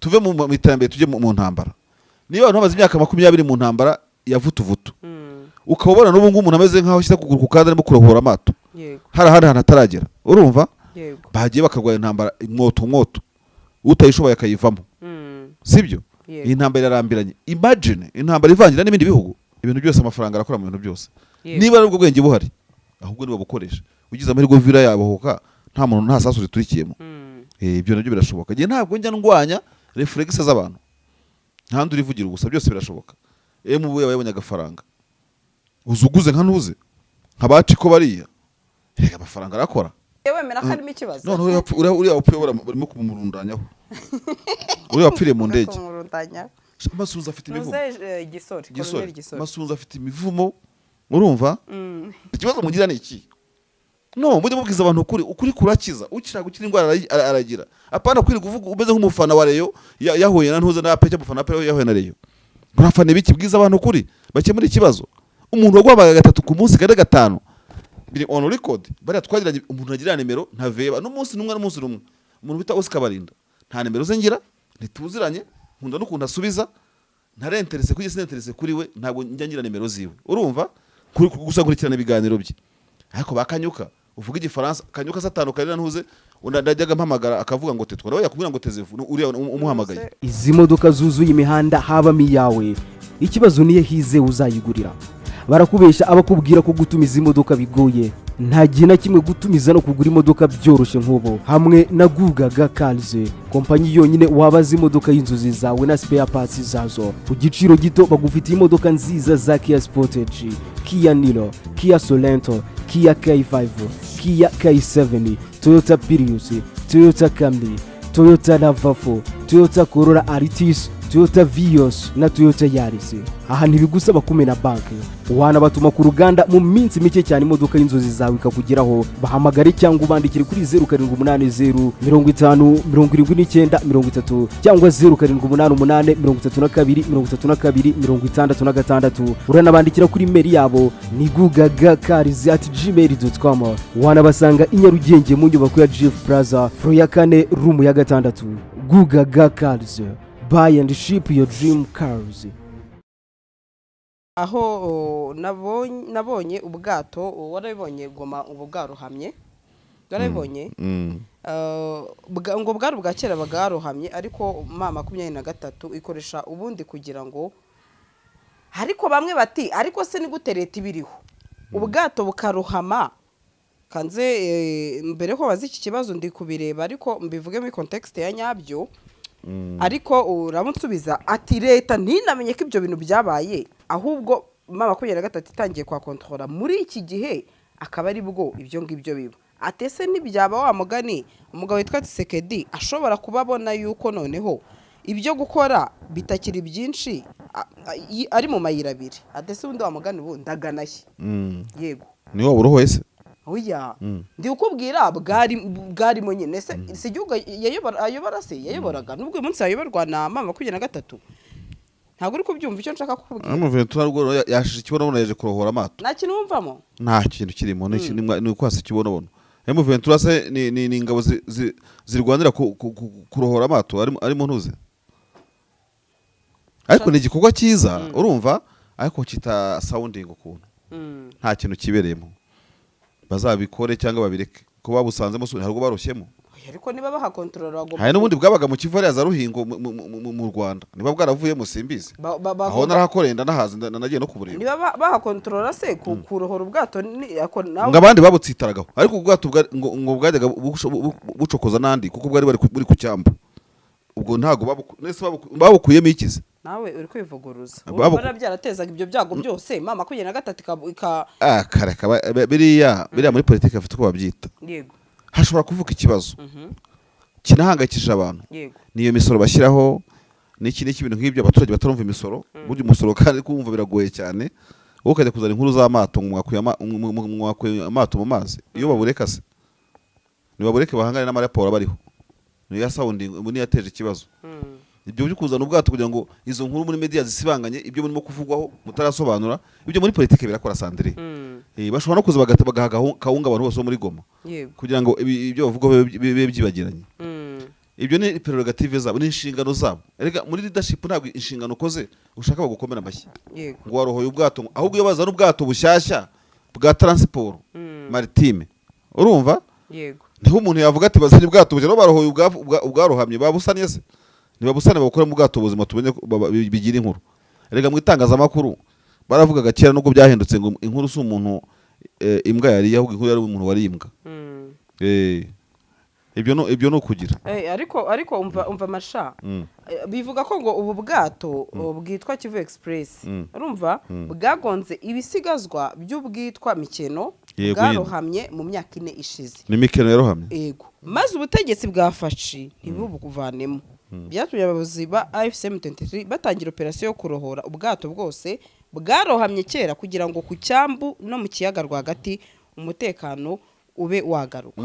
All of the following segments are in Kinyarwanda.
tuve mu iterambere tujye mu ntambara. Niba abantu bamaze imyaka 20 mu ntambara ya vutu ukabona n'ubu ngubu umuntu ameze nkaho ashyize kuguru ku kandi arimo kurohora amato, hari ahandi hantu ataragera, urumva bagiye bakarwanya intambara mwoto utayishoboye akayivamo, sibyo? Iyi ntambara irarambiranye. Imagine intambara ivangira n'ibindi bihugu, ibintu byose amafaranga arakora mu bintu byose. Niba ari ubwo bwenge buhari, ahubwo niba bukoresha ugize amahirwe vira yabohoka nta muntu nta sasu riturikiyemo. Ibyo nabyo birashoboka. Giye ntabwo njya ndwanya reflex z'abantu, ntandi urivugira ubusa, byose birashoboka. Mubu yabonye agafaranga uzuguze nka ntuze nkabaci ko bariya, reka amafaranga arakora. Yewe mera harimo ikibazo. None uri upfuyobora barimo kumurundanyaho. Uri wapfiriye mu ndege. Masuza afite imivumo. Gisori. Masuza afite imivumo, urumva? Ikibazo mugira ni iki? No, mujye mubwiza abantu ukuri kurakiza. Ukira gukira indwara aragira. Apana kwiri kuvuga umeze nk'umufana wa Rayon yahuye na ntuze na peke mufana pe yahuye na Rayon. Urafana ibiki bwiza abantu ukuri bake muri ikibazo. Umuntu wagwabaga 3 ku munsi kare 5 biri on record bari twagiranye. Umuntu agira nimero ntaveba n'umunsi numwe n'umunsi rumwe. Umuntu bita Oscar Barinda nta nimero zengira, ntituziranye, nkunda no kunda asubiza, ntare interesse kuri se interesse kuri we, ntabwo njya ngira nimero ziwe, urumva? Gusa kurikirana ibiganiro bye. Ariko bakanyuka uvuga igifaransa kanyuka satano karira ntuze ndajyaga mpamagara akavuga ngo tetwa nawe yakubwira ngo tezevu uriya umuhamagaye. Izi modoka zuzuye imihanda haba miyawe, ikibazo niye hize uzayigurira. Barakubesha abakubwira ko gutumiza imodoka bigoye. Nta gihe na kimwe gutumiza no kugura imodoka byoroshye nk'ubo. Hamwe na Gugaga Cars, kompanyi yonyine wabaza imodoka y'inzozi zawe na spare parts zazo ku giciro gito. Bagufitiye imodoka nziza za Kia Sportage, Kia Niro, Kia Sorento, Kia K5, Kia K7, Toyota Prius, Toyota Camry, Toyota RAV4, Toyota Corolla Altis, Toyota Vios na Toyota Yaris. Aha ntibigusaba kumena banki, wanabatuma ku ruganda mu minsi mike cyane imodoka y'inzozi zawe ikakugeraho. Bahamagare cyangwa ubandikire kuri 0780 50 79 30 cyangwa 0788 32 66. Uranabandikira kuri mail yabo ni gugagacars@gmail.com. Wanabasanga i Nyarugenge mu nyubako ya Jeff Plaza floor ya 4 room ya 6. Gugaga Cars, buy and ship your dream cars. Aho nabonye ubwato, warabibonye Goma ubu bwaruhamye, warabibonye ngo bwari bwa kera bagaruhamye, ariko mama 23 ikoresha ubundi kugira ngo, ariko bamwe bati ariko se ni gute leta ibiriho ubwato bukaruhama. Kanze mbere ko bazi iki kibazo ndi kubireba, ariko mbivuge muri context ya nyabyo. Ariko uramunsubiza ati leta ntinamenye ko ibyo bintu byabaye, ahubwo mama 23 itangiye kwa controller muri iki gihe akaba ari bwo ibyo ngibyo biba. Atese nibyaba wa mugani umugabo witwa Tshisekedi ashobora kubabona yuko noneho ibyo gukora bitakiri byinshi, ari mu mayira abiri. Atese undi wa mugani ubu ndaganashye. Yego niwo buroho ese. Oya ndi ukubwira bwarimo nyine se igihugu yayoboraga nubwo uyu munsi yayoborwa na mama 23. Ntabwo uri kubyumva icyo nshaka kukubwira. Amuventura rwo yashije kibono yaje kurohora amato. Nta kintu wumvamo, nta kintu kirimo, ni kwasa kibono. Amuventura se ni ingabo zirwanira kurohora amato ari mu ntuze. Ariko ni igikorwa cyiza, urumva? Ariko kita sounding ukuntu nta kintu kibereyemo. Bazabikore cyangwa babireke ko babusanzemo harwo baroshyemo. Ariko niba baha controller bagomba. Hari n'ubundi bwabaga mu Kivu za Ruhingo mu Rwanda, niba bwaravuye mu Simbizi aho narahakorenda nahaze nagiye no kubureba. Niba baha controller se kurohora ubwato nawe ngabandi babutsitaragaho, ariko ubwato ngo bwajyaga bucokoza nandi kuko bwari buri ku cyamba. Ubwo ntago babukuyemo ikize. Nawe uri kwivuguruza. Ubara byaratezaga ibyo byago byose mama 23 kareka biriya muri politiki afite ko babyita. Yego. Hashobora kuvuka ikibazo kinahangayikishije abantu. Niyo misoro bashyiraho n'iki ibintu nk'ibyo abaturage batarumva imisoro. Buryo umusoro kandi kumva biragoye cyane. Wowe ukajya kuzana inkuru z'amato mwakuye amato mu mazi. Iyo babureka se ni babureke bahangane n'amaraporo bariho. Niyo ya sounding muri yateje ikibazo. Ibyo byo kuzana ubwato kugira ngo izo nkuru muri media zisibanganye, ibyo murimo kuvugwaho mutarasobanura, ibyo muri politike birakora Sandrine. Bashobora no kuza bagahaga kaunga abantu bose muri Goma kugira ngo ibyo bavuga bibe byibagiranye. ibyo ni prerogative zabo, ni inshingano zabo. Erega muri leadership ntabwo inshingano ukoze ushaka bagukomera amashyi yego ngo warohoye ubwato, ahubwo iyo bazana ubwato bushyashya bwa transport maritime, urumva yego niho umuntu yavuga ati bazanye ubwato bushya no barohoye ubwarohamye babusanye se, ntibabusane bakore mu bwato buzima tumenye bigira inkuru. Erega mu itangazamakuru baravugaga kera nubwo byahindutse ngo inkuru si umuntu imbwa yari, ahubwo inkuru yari umuntu wari imbwa. Ibyo no kugira ariko umva masha bivuga ko ngo ubu bwato bwitwa Kivu Express urumva bwagonze ibisigazwa by'ubwitwa Mikeno bwarohamye mu myaka 4 ishize. Ni Mikeno yarohamye yego, maze ubutegetsi bwafashe ntibubukuvanemo. Byatumye abayobozi ba AFC M23 batangira operasiyo yo kurohora ubwato bwose bwarohamye kera kugira ngo ku cyambu no mu kiyaga rwagati umutekano ube wagaruka.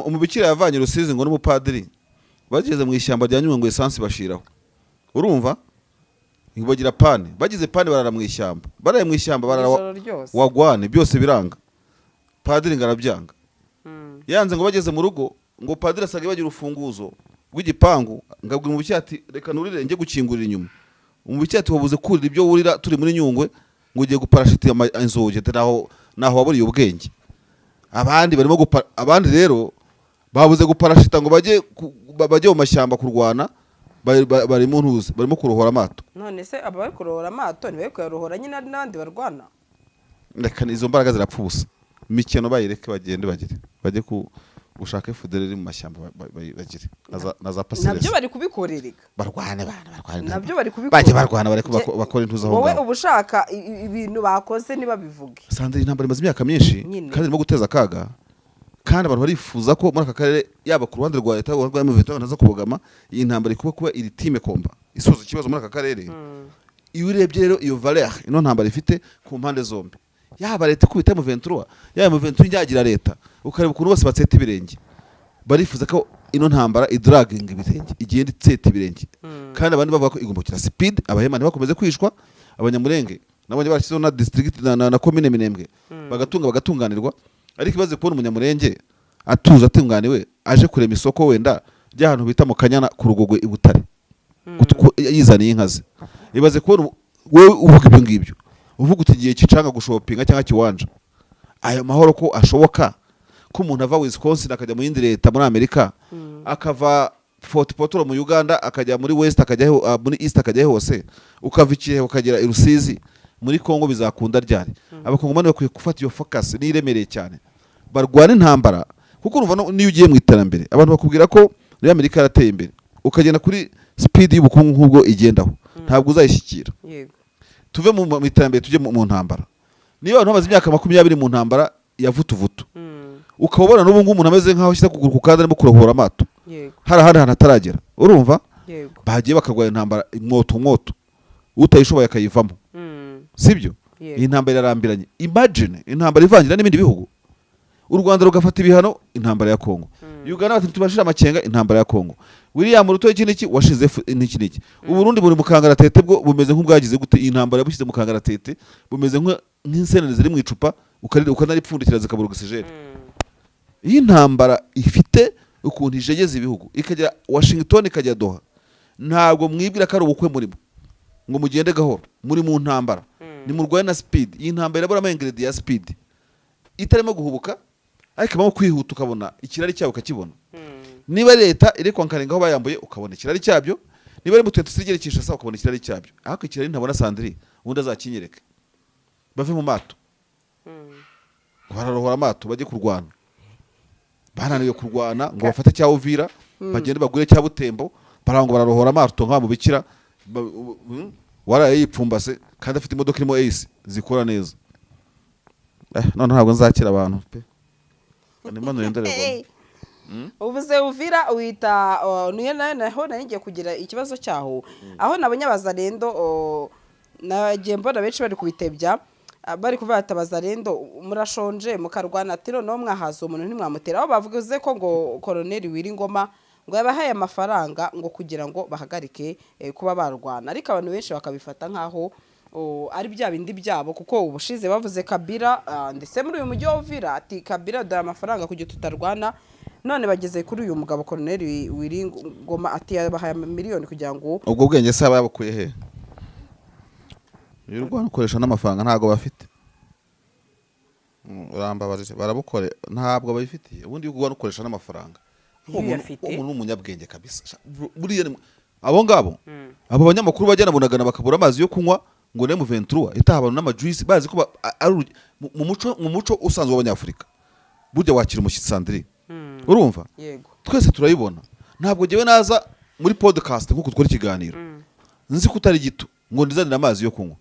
Umubikira yavanye Rusizi ngo n'umupadiri bageze mu ishyamba rya Nyungwe ngo essence bashiraho, urumva bagira pane, bagize pane barara mu ishyamba, baraye mu ishyamba barara wagwane byose biranga, padiri ngarabyanga yanze ngo bageze mu rugo ngo padiri asage bagira urufunguzo rw'igipangu ngabwira umubikira ati reka nurire njye gukingurira inyuma. Umubikira ati wabuze kurira ibyo wurira turi muri Nyungwe ngo ugiye guparashita inzoge naho waburiye ubwenge. Abandi barimo abandi rero babuze guparashita ngo bajye mu mashyamba kurwana, bari mu ntuzi barimo kurohora amato. None se aba bari kurohora amato niwe kuyarohora nyine n'abandi barwana? Reka izo mbaraga zirapfa ubusa. Mikeno bayireke bagende bajye ushaka FDLR mu mashyamba bagire na za passerelle. Nabyo bari kubikorereka. Barwane nabyo bari kubikora. Baje barwana bari bakora intuza aho. Wowe ubushaka ibintu bakoze niba bivuge. Sandrine intambara imaze imyaka myinshi kandi irimo guteza akaga. Kandi abantu barifuza ko muri aka karere yaba ku ruhande rwa leta rwa M23 naza kubogama iyi ntambara kuba iri time komba isoza ikibazo muri aka karere. Iyo urebye rero iyo valeur ino ntambara ifite ku mpande zombi, yaba leta kubita M23 yaba M23 njyagira leta, ukareba ukuntu bose batseta ibirenge, barifuza ko ino ntambara idragging ibirenge igenda itseta ibirenge. Kandi abandi bavuga ko igombokira speed, abahemane bakomeze kwishwa, abanyamurenge nabonye barashyizeho na district na commune Minembwe bagatunganirwa. Ariko ibaze kubona umunyamurenge atuza atunganiwe aje kurema isoko wenda ry'ahantu bita mu Kanyana ku Rugogwe i Butare yizaniye inkazi. Ibaze kubona wowe uvuga ibyo ngibyo, uvuga utigiye kicanga gushopinga cyangwa kiwanja, aya mahoro ko ashoboka ko umuntu ava Wisconsin akajya mu yindi leta muri Amerika, akava Fort Portal mu Uganda akajya muri West akajya muri East akajya hose, ukava ikihe ukagera i Rusizi muri Kongo, bizakunda ryari? Abakongomani bakwiye gufata iyo focus niremereye cyane barwana intambara, kuko urumva niyo ugiye mu iterambere abantu bakubwira ko muri Amerika yarateye imbere, ukagenda kuri speed y'ubukungu nk'ubwo igendaho ntabwo uzayishyikira. Yego, tuve mu iterambere tujye mu ntambara. Niba abantu bamaze imyaka 20 mu ntambara yavutuvutu, ukabona n'ubu ngubu umuntu ameze nkaho ashyize kuguru ku kandi arimo kurohora amato, hari ahandi hantu ataragera, urumva bagiye bakarwanya intambara mwoto utayishoboye akayivamo, sibyo? Iyi ntambara irarambiranye. Imagine intambara ivangira n'ibindi bihugu, u Rwanda rugafata ibihano, intambara ya Kongo, Uganda bati tubashira amakenga, intambara ya Kongo, William Ruto iki washize n'iki, u Burundi buri mu kangaratete bwo bumeze nk'ubwagize gute, iyi ntambara yabushyize mu kangaratete bumeze nk'insenene ziri mu icupa ukanaripfundikira zikabura oxygene. Iyi ntambara ifite ukuntu ijegeza ibihugu, ikajya Washington ikajya Doha, ntabwo mwibwira ko ari ubukwe murimo ngo mugende gahoro, muri mu ntambara ni mu rwanda na speed. Iyi ntambara irabura amengredient ya speed itarimo guhubuka, ariko bamo kwihuta ukabona ikirari cyabo ukakibona. Niba leta iri kwankarenga aho bayambuye ukabona ikirari cyabyo, niba ari mu 23 gerekisha sa ukabona ikirari cyabyo. Ariko ikirari ntabona Sandrine ubundi azakinyereke, bave mu mato bararohora amato bajye kurwana, bananiwe kurwana ngo bafate cya Uvira bagende bagure cya Butembo, barango bararohora amato nka mu bikira waraye yipfumbase kandi afite imodoka irimo Ace zikora neza. None ntabwo nzakira abantu pe, ni mano yenderego. Uvuze Uvira wita niyo naho ngiye kugira ikibazo cyaho, aho nabanyabazarendo nagiye mbona benshi bari kubitebya, bari kuvata bazarendo murashonje mukarwana ati no mwahaza umuntu ntimwamutera. Aho bavuze ko ngo Colonel Wiringoma ngo yabahaye amafaranga ngo kugira ngo bahagarike kuba barwana, ariko abantu benshi bakabifata nkaho ari bya bindi byabo, kuko ubushize bavuze Kabila ndetse muri uyu mujyi wa Uvira ati Kabila dore amafaranga kugira tutarwana none bageze kuri uyu mugabo Colonel Wiringoma ati yabahaye miliyoni kugira ngo ubwo bwenge se yabukuye he y'u Rwanda ukoresha n'amafaranga ntago bafite urambabarije barabukore ntabwo bayifitiye ubundi y'u Rwanda ukoresha n'amafaranga umuntu n'umunyabwenge kabisa buriya abo ngabo abo banyamakuru bajyana bunagana bakabura amazi yo kunywa ngo ne mu 23 itaha abantu n'amajuice bazi ko mu muco usanzwe w'abanyafrika burya wakira umushyitsi Sandrine urumva yego twese turayibona ntabwo jewe naza muri podcast nkuko twari ikiganiro nzi ko utari gito ngo ndizanire amazi yo kunywa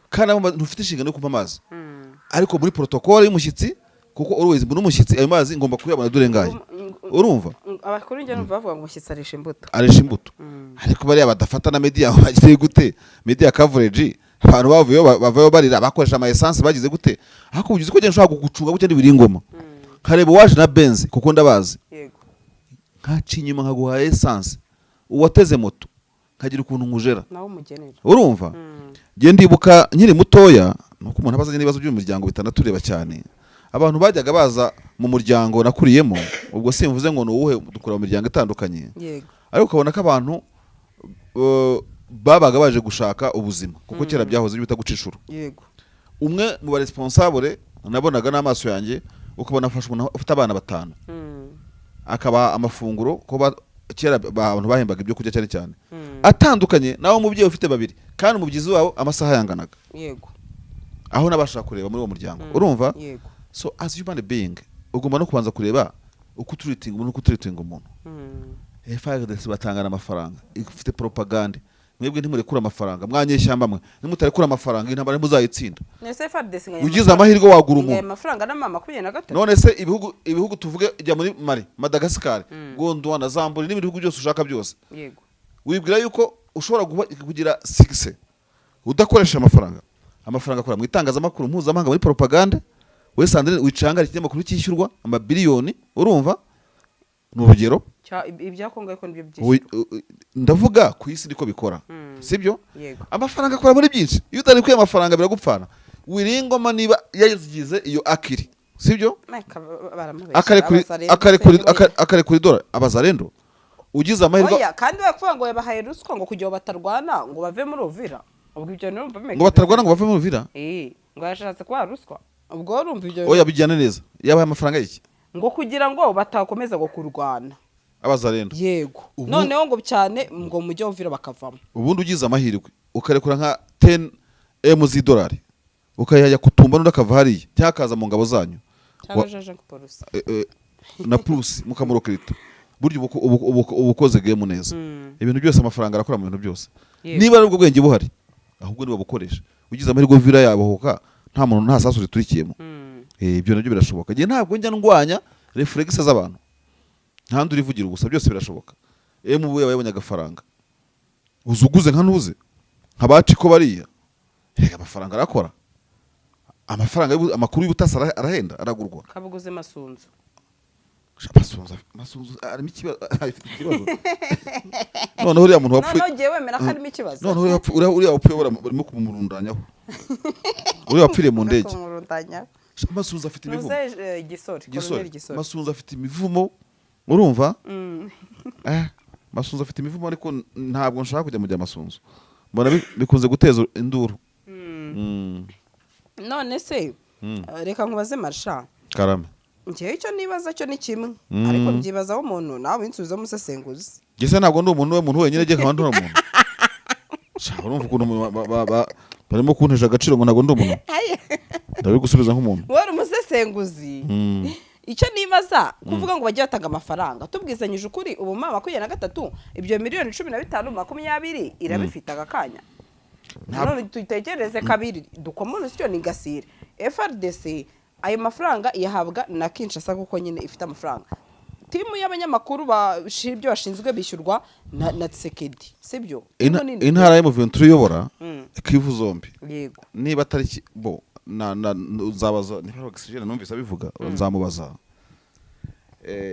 kandi ntufite inshingano yo kumpa amazi ariko muri protocole y'umushyitsi kuko always mbona umushyitsi ayo mazi ngomba kuyabona dore ngaye urumva abakuru njye numva bavuga ngo umushyitsi arisha imbuto ariko bariya badafata na media bagize gute media coverage abantu bavuye barira bakoresha ama essence bagize gute ariko ugize ko je nshaka kugucunga gute ndi Wiringoma kareba waje na Benz kuko ndabazi yego nkaci inyuma nkaguha essence uwateze moto nkagira ukuntu nkujera nawo mugenera urumva je ndibuka nkiri mutoya nuko umuntu abazanye n'ibibazo by'umuryango bitanatureba cyane abantu bajyaga baza mu muryango nakuriyemo ubwo simvuze ngo nuwuhe dukora mu miryango itandukanye yego ariko ukabona ko abantu babaga baje gushaka ubuzima kuko kera byahoze bita gucishura yego umwe mu ba responsable nabonaga n'amaso yanjye ukabona afasha umuntu ufite abana batanu akaba amafunguro ko kera abantu bahembaga ibyo kurya cyane cyane atandukanye nawo umubyeyi ufite babiri kandi umubyizi wabo amasaha yanganaga yego aho nabashaka kureba muri uwo muryango urumva yego so as human being ugomba no kubanza kureba uko turitinga umuntu uko turitinga umuntu FARDC batangana amafaranga ifite propaganda mwebwe ntimurekura amafaranga mwanyeshyamba mwe nimutarekura amafaranga intambara muzayitsinda nese FARDC ugize amahirwe wagura umuntu amafaranga na mama 23 none se ibihugu tuvuge ijya muri Mali Madagascar Gondwana Zamboni n'ibindi bihugu byose ushaka byose yego wibwira yuko ushobora kugira 6 udakoresha amafaranga akora mu itangazamakuru mpuzamahanga muri propaganda we Sandrine wicanga ikinyamakuru cyishyurwa amabiliyoni urumva n'urugero ibyakongaye ko nibyo byinshi ndavuga ku isi niko bikora sibyo yego amafaranga akora muri byinshi iyo utari kuye amafaranga biragupfana Wiringoma niba yazigize iyo akiri sibyo akarekura idora abazarendo ugize amahirwe oya kandi bakuvuga ngo yabahaye ruswa ngo kugira batarwana ngo bave muri Uvira ubwo ibyo numva bimeze ngo batarwana ngo bave muri Uvira ngo yashatse kwa ruswa ubwo urumva ibyo oya bijyana neza yabaye amafaranga y'iki ngo kugira ngo batakomeza ngo kurwana abazarendo yego noneho ngo cyane ngo mujye Uvira bakavamo ubundi ugize amahirwe ukarekura nka 10M z'idolari ukayajya kutumba n'undi akava hariya cyakaza mu ngabo zanyu na plus mukamurokirita buryo ubukoze game neza ibintu byose amafaranga arakora mu bintu byose niba ari ubwo bwenge buhari ahubwo niba bukoresha ugize amahirwe Uvira yabohoka nta muntu nta sasu riturikiyemo ibyo nabyo birashoboka gihe ntabwo njya ndwanya reflex z'abantu ntandi urivugira gusa byose birashoboka MV yabonye agafaranga uzuguze nka ntuze nkabaci ko bariya rega amafaranga arakora amafaranga amakuru y'ubutasa arahenda aragurwa kabuguze masunzu masunzu arimo ikibazo noneho uriya muntu wapfuye none jewe mera harimo ikibazo noneho uriya wapfuye barimo kumurundanyaho uriya wapfiriye mu ndege masunzu afite imivumo masunzu afite imivumo urumva masunzu afite imivumo ariko ntabwo nshaka kujya mu bya masunzu mbona bikunze guteza induru none se reka nkubaze Marsha karame njyewe icyo nibaza cyo ni kimwe ariko byibazaho umuntu nawe insubizo musesenguzi gese ntabwo ndi umuntu wenyine je kandi umuntu urumva ukuntu barimo kuntesha agaciro ngo ntabwo ndi umuntu ndabigusubiza nk'umuntu wari umusesenguzi icyo nibaza kuvuga ngo bagiye batanga amafaranga tubwizanyije ukuri ubu mama 23 ibyo miliyoni 15 20 irabifite agakanya none tuyitegereze kabiri dukomone cyo ni gasire FARDC ayo mafaranga iyahabwa na Kinshasa kuko nyine ifite amafaranga timu y'abanyamakuru ibyo bashinzwe bishyurwa na Tsekedi sibyo intara ya Muventuri yobora Kivu zombi yego niba atari bo nzabaza niba oxygen numvise abivuga nzamubaza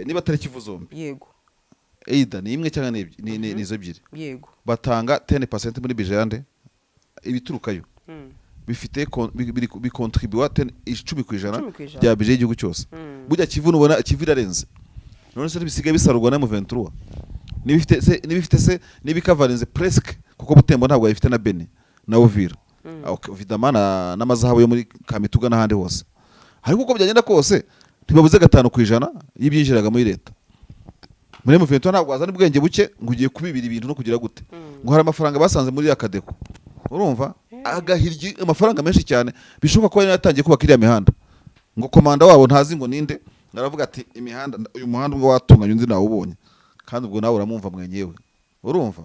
niba atari Kivu zombi yego Eida ni imwe cyangwa ni izo ebyiri yego batanga 10% muri bijande ibiturukayo bifite bikontribua 10% bya budget y'igihugu cyose burya Kivu nubona Kivu irarenze none se bisigaye bisarurwa na M23 nibifite se nibikavarinze presque kuko Butembo ntabwo yifite na Beni na Uvira vidama n'amazahabu yo muri Kamituga n'ahandi hose ariko uko byagenda kose ntibabuze 5% y'ibyinjiraga muri leta muri M23 ntabwo wazana ubwenge buke ngo ugiye kubibira ibintu no kugira gute ngo hari amafaranga basanze muri akadeko urumva agahirye amafaranga menshi cyane bishoboka ko yatangiye kubaka iriya mihanda ngo komanda wabo ntazi ngo ninde ngaravuga ati imihanda uyu muhanda ngo watunganye undi nawe ubonye kandi ubwo nawe uramumva mwenyewe urumva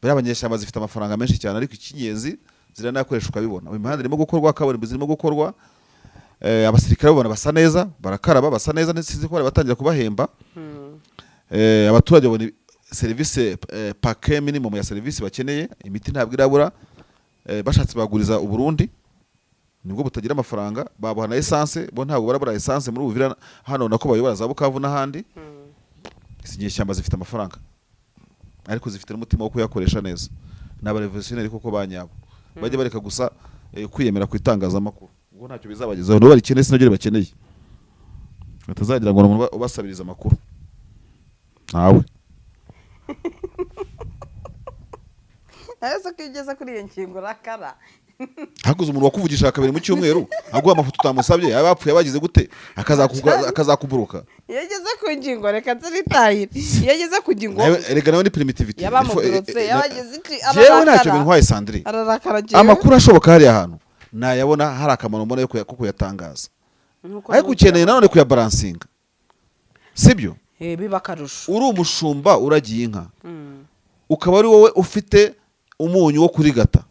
bari abanyeshyamba zifite amafaranga menshi cyane ariko ikinyenzi ziranakoresha ukabibona imihanda irimo gukorwa kaburimbo zirimo gukorwa abasirikare babona basa neza barakaraba basa neza nsizi ko batangira kubahemba abaturage babona service paquet minimum ya service bakeneye imiti ntabwo irabura bashatse baguriza u Burundi nibwo butagira amafaranga babuha na essence bo ntabwo barabura essence muri Uvira hano nako bayobora za Bukavu n'ahandi izinyeshyamba zifite amafaranga ariko zifite n'umutima wo kuyakoresha neza n'aba revolutionnaire koko banyabo bajye bareka gusa kwiyemera ku itangazamakuru ngo ntacyo bizabagezaho no bari keneye sinogere bakeneye batazagira ngo umuntu ubasabiriza amakuru nawe Ese kigeza kuri iyo ngingo rakara hakuze umuntu wakuvugisha kabiri mu cyumweru aguha amafoto utamusabye abapfuye abagize gute akazakuburuka yageze ku ngingo reka nzitahire yageze ku ngingo erega nawe ni primitivity yabamugurutse yabagize iki jewe ntacyo bintwaye Sandrine amakuru ashoboka hari ahantu nayabona hari akamaro mbona yo kuyatangaza ariko ukeneye nanone kuyabalansinga sibyo biba karusho uri umushumba uragiye inka ukaba ari wowe ufite umunyu wo kurigata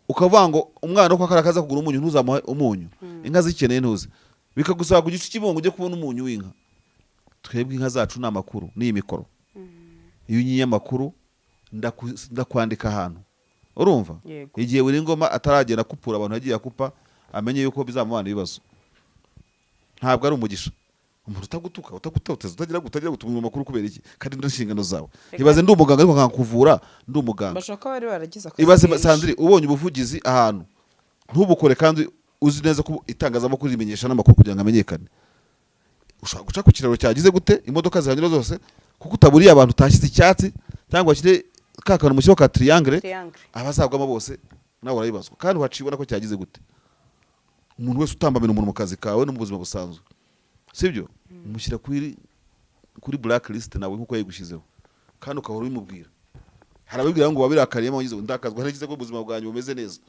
ukavuga ngo umwana uko akarakaza kugura umunyu ntuzamuha umunyu inka zikeneye ntuze bikagusaba ku gice kibongo ujye kubona umunyu w'inka twebwe inka zacu ni amakuru ni imikoro iyo unyiye amakuru ndakwandika ahantu urumva igihe buri ngoma ataragenda kupura abantu yagiye akupa amenye yuko bizamubana ibibazo ntabwo ari umugisha umuntu utagutoteza utagira gutuma amakuru kubera iki kandi n'inshingano zawe ibaze ndi umuganga ariko nkakuvura ndi umuganga bashaka bari baragize akazi ibaze Sandrine ubonye ubuvugizi ahantu ntubukore kandi uzi neza ko itangazamakuru rimenyesha n'amakuru kugira ngo amenyekane ushaka guca ku kiraro cyagize gute imodoka zihanyura zose kuko utaburiye abantu utashyize icyatsi cyangwa washyire kakana mu ka triangle abazagwamo bose nawe urayibazwa kandi wacibona ko cyagize gute umuntu wese utambamira umuntu mu kazi kawe no mu buzima busanzwe sibyo umushyira kuri blacklist nawe nkuko yayigushizeho kandi ukahora ubimubwira harabibwira ngo wabirakariyemo wagize ndakazwa ntagize ko ubuzima bwanjye bumeze neza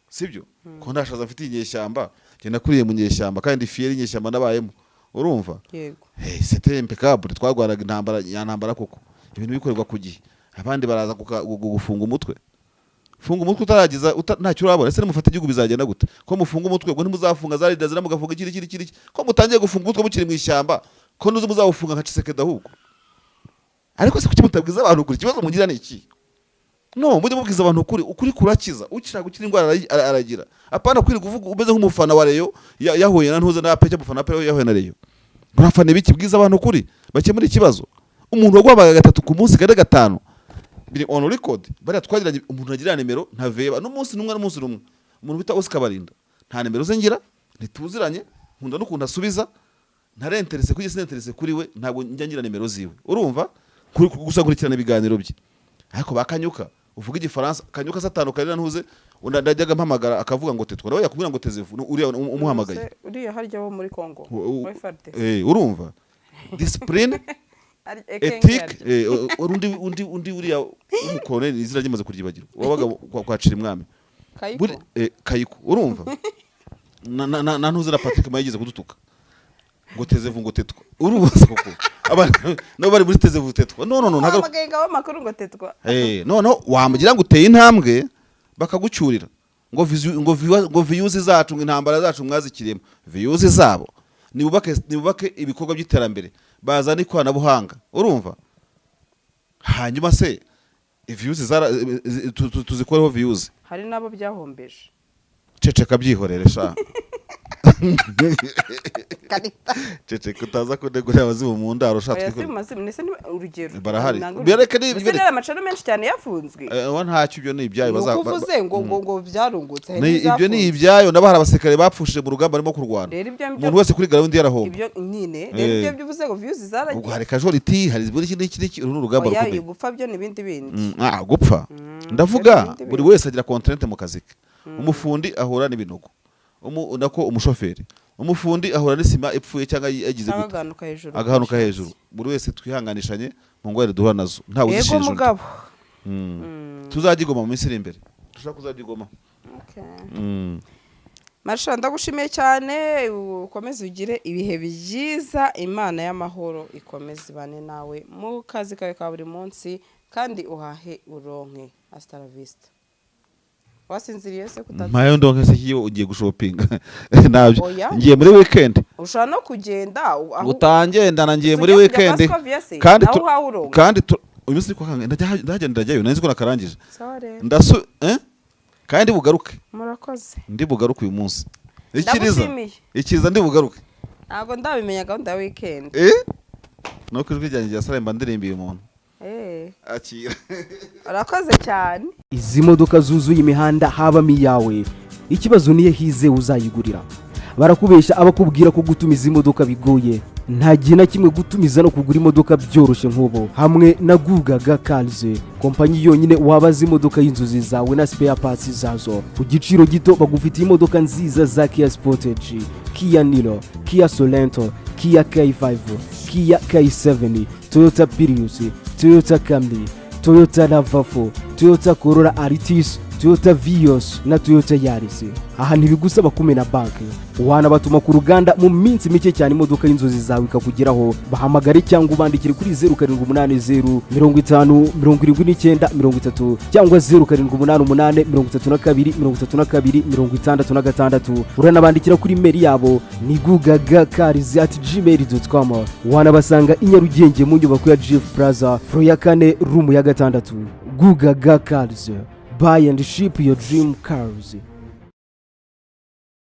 sibyo ko ndashaza afite inyeshyamba genda kuriye mu nyeshyamba kandi fier inyeshyamba nabayemo urumva yego c'était impeccable twagwaraga intambara koko ibintu bikorerwa ku gihe abandi baraza gufunga umutwe funga umutwe utaragiza ntacyo urabona ese mufata igihugu bizagenda gute ko mufunga umutwe ngo ntimuzafunga za leader mugafunga ikiri ko mutangiye gufunga umutwe mukiri mu ishyamba ko nuze muzawufunga nka Tshisekedi ahubwo ariko se kuki mutabwiza abantu ukuri kibazo mugira ni iki no mujye mubwiza abantu ukuri kurakiza ukira gukira indwara aragira apana kwiri kuvuga umeze nk'umufana wa Rayon yahuye na ntuze na Apeke mufana Apeke yahuye na Rayon murafana biki bwiza abantu ukuri bakemura ikibazo umuntu wagwabaga 3 ku munsi kare 5 biri on record bari twagiranye umuntu agira nimero ntaveba n'umunsi numwe umuntu bita Oscar Barinda nta nimero zengira ntituziranye nkunda no kunda asubiza ntare interesse kuri se interesse kuri we ntabwo njya ngira nimero ziwe urumva gusa kurikirana ibiganiro bye ariko bakanyuka uvuga igifaransa kanyuka satano karira ntuze ndajyaga mpamagara akavuga ngo tetwa nawe yakubwira ngo tezevu uriya umuhamagaye uriya harya wo muri Kongo urumva discipline ethique undi uriya umukoloneli izira rimaze kuryibagirwa wabaga kwacira umwami Kayiko urumva na ntuze na Patrick mayigeze kudutuka ngo tezevu ngo tetwa urubaza koko abantu no bari muri tezevu tetwa no ntago amagenga w'amakuru ngo tetwa no wamugira ngo uteye intambwe bakagucyurira ngo views zacu intambara zacu mwazikiremo views zabo nibubake ibikorwa by'iterambere bazana ikoranabuhanga urumva hanyuma se views tuzikoreho views hari nabo byahombeje ceceka byihorere sha Karita. cece kutaza kunegurira abazimu mu ndaro Oya, ushatse si mazimu nese ni urugero. barahari Nanga bereke ni Mbese n'aya macano menshi cyane yafunzwe. wa ntacyo ibyo ni ibyayo Nuko uvuze ngo byarungutse. hari ibyo ni n'izafunzwe. ibyayo n'abahari abasirikare bapfushije mu rugamba barimo kurwana Rero ibyo umuntu wese kuri gahunda yarahomba ibyo nyine rero ibyo uvuze ngo views ubwo zaragiye. hari casualty hari buri iki uru rugamba Oya, rukomeye gupfa byo ni bindi bindi. gupfa ndavuga ibindi buri bintu. wese agira content mu kazi ke umufundi ahura n'ibinogo nako umushoferi umufundi ahura n'isima ipfuye cyangwa yagize gute Agahanuka hejuru. agahanuka hejuru buri wese twihanganishanye mu ngwere duhura nazo ntawe Yego uzishinja undi. mugabo. tuzagigoma mu minsi iri imbere dushaka kuzagigoma Okay. Marisha ndagushimiye cyane ukomeze ugire ibihe byiza Imana y'amahoro ikomeze ibane nawe mu kazi kawe ka buri munsi kandi uhahe uronke. Hasta la vista. Wasinziriye se kutazi? mpayo ndonke se iyo ugiye gushopinga nabyo Oya. ngiye muri weekend Ushobora no kugenda aho utangendana ngiye muri Usujya kujya weekend Pascal Viase, kandi naho tu- uhawe uronke. kandi uyu munsi kwa kange ndajyayo nzi ko nakarangije Sawa rero. kandi bugaruke Murakoze. ndi bugaruke uyu munsi Ndagushimiye. ikiriza ndi bugaruke Ntabwo ndabimenya gahunda ya weekend. nuko ijwi ryanjye rya Salemba ndirimbiye umuntu akira Urakoze cyane. izi modoka zuzuye imihanda habamo iyawe ikibazo niyo hize uzayigurira barakubeshya abakubwira ko gutumiza imodoka bigoye nta gihe na kimwe gutumiza no kugura imodoka byoroshye nk'ubu hamwe na Gugaga Cars kompanyi yonyine wabaza imodoka y'inzozi zawe na spare parts zazo ku giciro gito bagufitiye imodoka nziza za Kia Sportage, Kia Niro, Kia Sorento, Kia K5, Kia K7, Toyota Prius, Toyota Camry, Toyota RAV4, Toyota Corolla Altis, Toyota Vios na Toyota Yaris. Aha ntibigusaba kumena banki wanabatuma ku ruganda mu minsi mike cyane imodoka y'inzozi zawe ikakugeraho bahamagare cyangwa ubandikire kuri 0780 50 79 30 cyangwa 0788 32 66 uranabandikira kuri mail yabo ni gugagacars@gmail.com wanabasanga i Nyarugenge mu nyubako ya GF Plaza floor ya 4 room ya 6 Gugaga Cars. Buy and ship your dream cars.